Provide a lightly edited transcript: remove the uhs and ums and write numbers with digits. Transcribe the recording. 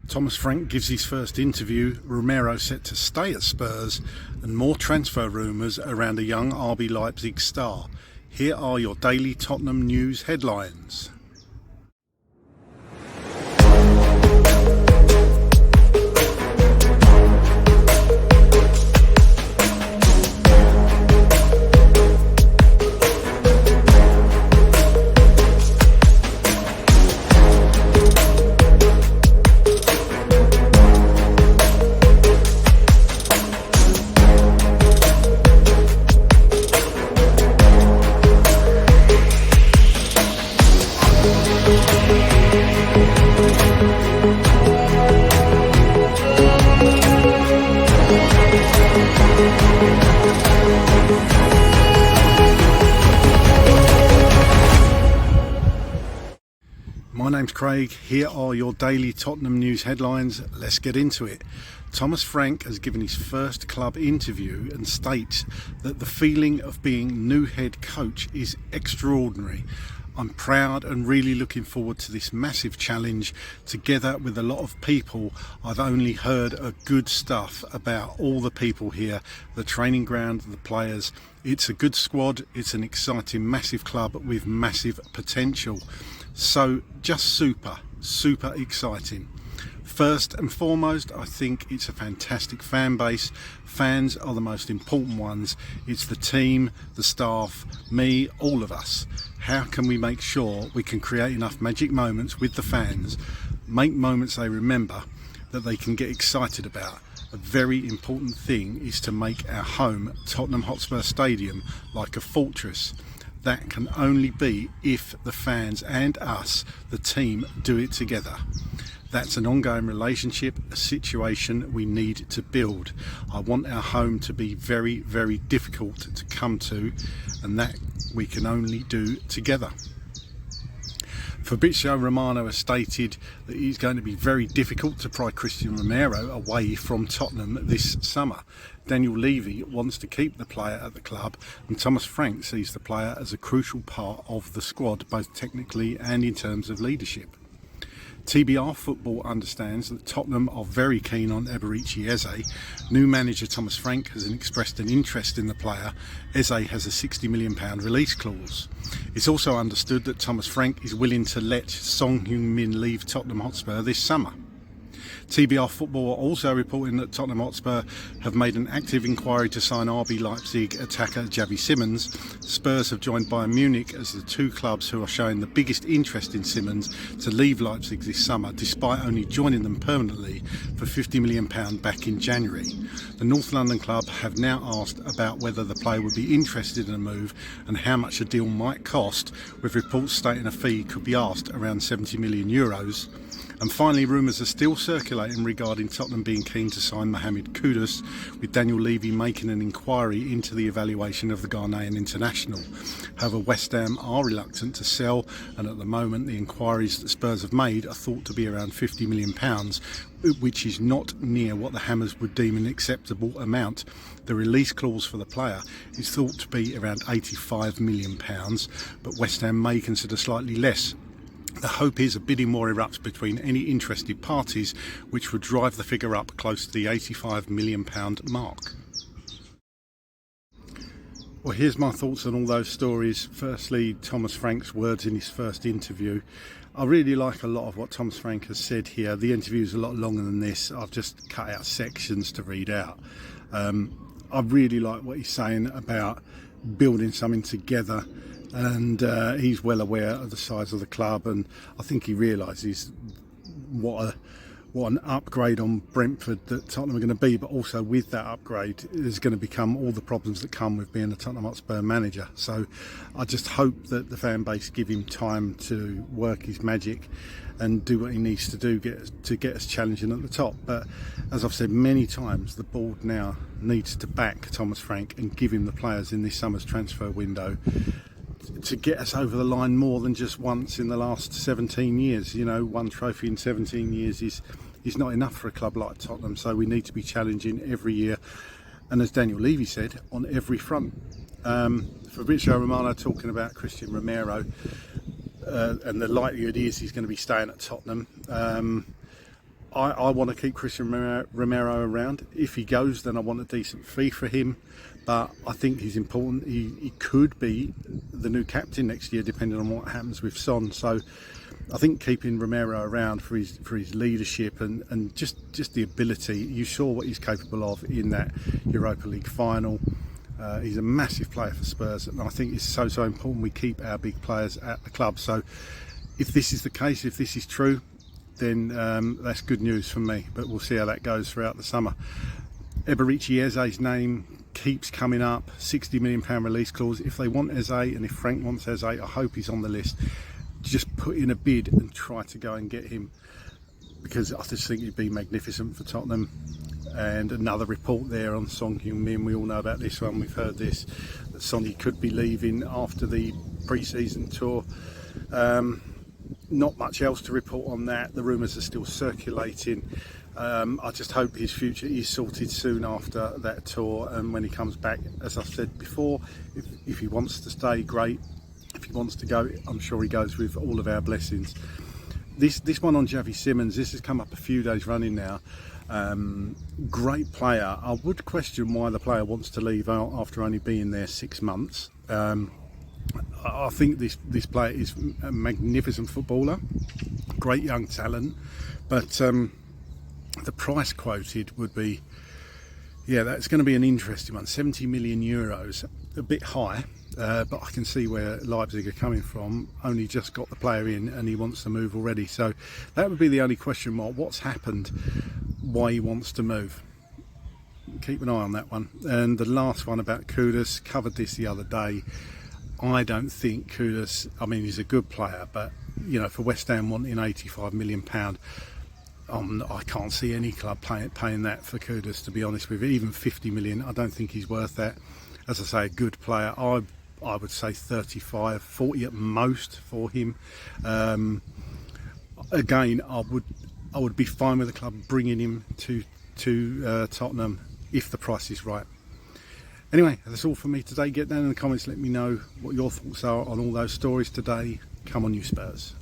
Thomas Frank gives his first interview, Romero set to stay at Spurs, and more transfer rumours around a young RB Leipzig star. Here are your daily Tottenham news headlines. My name's Craig, here are your daily Tottenham news headlines. Let's get into it. Thomas Frank has given his first club interview and states that the feeling of being new head coach is extraordinary. I'm proud and really looking forward to this massive challenge. Together with a lot of people, I've only heard good stuff about all the people here, the training ground, the players. It's a good squad, it's an exciting massive club with massive potential. So just super exciting. First and foremost, I think it's a fantastic fan base. Fans are the most important ones. It's the team, the staff, me, all of us. How can we make sure we can create enough magic moments with the fans, make moments they remember, that they can get excited about? A very important thing is to make our home, Tottenham Hotspur Stadium, like a fortress. That can only be if the fans and us, the team, do it together. That's an ongoing relationship, a situation we need to build. I want our home to be very difficult to come to, and that we can only do together. Fabrizio Romano has stated that it's going to be very difficult to pry Cristian Romero away from Tottenham this summer. Daniel Levy wants to keep the player at the club, and Thomas Frank sees the player as a crucial part of the squad, both technically and in terms of leadership. TBR Football understands that Tottenham are very keen on Eberechi Eze. New manager Thomas Frank has expressed an interest in the player. Eze has a £60 million release clause. It's also understood that Thomas Frank is willing to let Son Heung-Min leave Tottenham Hotspur this summer. TBR Football are also reporting that Tottenham Hotspur have made an active inquiry to sign RB Leipzig attacker Xavi Simons. Spurs have joined Bayern Munich as the two clubs who are showing the biggest interest in Simons to leave Leipzig this summer, despite only joining them permanently for £50 million back in January. The North London club have now asked about whether the player would be interested in a move and how much a deal might cost, with reports stating a fee could be asked around €70 million. And finally, rumours are still circulating regarding Tottenham being keen to sign Mohammed Kudus, with Daniel Levy making an inquiry into the evaluation of the Ghanaian international. However, West Ham are reluctant to sell, and at the moment the inquiries that Spurs have made are thought to be around £50 million, which is not near what the Hammers would deem an acceptable amount. The release clause for the player is thought to be around £85 million, but West Ham may consider slightly less. The hope is a bidding war erupts between any interested parties, which would drive the figure up close to the £85 million mark. Well, here's my thoughts on all those stories. Firstly, Thomas Frank's words in his first interview. I really like a lot of what Thomas Frank has said here. The interview is a lot longer than this. I've just cut out sections to read out. I really like what he's saying about building something together. And he's well aware of the size of the club, and I think he realises what an upgrade on Brentford that Tottenham are going to be, but also with that upgrade is going to become all the problems that come with being a Tottenham Hotspur manager. So I just hope that the fan base give him time to work his magic and do what he needs to do to get us challenging at the top. But as I've said many times, the board now needs to back Thomas Frank and give him the players in this summer's transfer window to get us over the line more than just once in the last 17 years. You know, one trophy in 17 years is not enough for a club like Tottenham, so we need to be challenging every year, and as Daniel Levy said, on every front. Fabrizio Romano talking about Cristian Romero, and the likelihood is he's going to be staying at Tottenham. I want to keep Cristian Romero around. If he goes, then I want a decent fee for him. But I think he's important. He could be the new captain next year, depending on what happens with Son. So I think keeping Romero around for his leadership and just the ability. You saw what he's capable of in that Europa League final. He's a massive player for Spurs, and I think it's so important we keep our big players at the club. So if this is the case, if this is true, then that's good news for me, but we'll see how that goes throughout the summer. Eberechi Eze's name keeps coming up, £60 million release clause. If they want Eze, and if Frank wants Eze, I hope he's on the list. Just put in a bid and try to go and get him, because I just think he'd be magnificent for Tottenham. And another report there on Son Heung-Min, we all know about this one, we've heard this, that Sonny could be leaving after the pre-season tour. Not much else to report on that. The rumours are still circulating. I just hope his future is sorted soon after that tour, and when he comes back, as I've said before, if he wants to stay, great. If he wants to go, I'm sure he goes with all of our blessings. This one on Xavi Simons, this has come up a few days running now. Great player. I would question why the player wants to leave after only being there 6 months. I think this player is a magnificent footballer, great young talent, but the price quoted would be, yeah, that's going to be an interesting one. 70 million euros, a bit high, but I can see where Leipzig are coming from. Only just got the player in and he wants to move already, so that would be the only question mark. What's happened? Why he wants to move? Keep an eye on that one. And the last one about Kudus, covered this the other day. I don't think Kudus, I mean, he's a good player, but you know, for West Ham wanting £85 million, I can't see any club paying that for Kudus, to be honest with you. Even 50 million, I don't think he's worth that. As I say, a good player. I would say 35, 40 at most for him. Again, I would be fine with the club bringing him to Tottenham if the price is right. Anyway, that's all for me today. Get down in the comments, let me know what your thoughts are on all those stories today. Come on, you Spurs.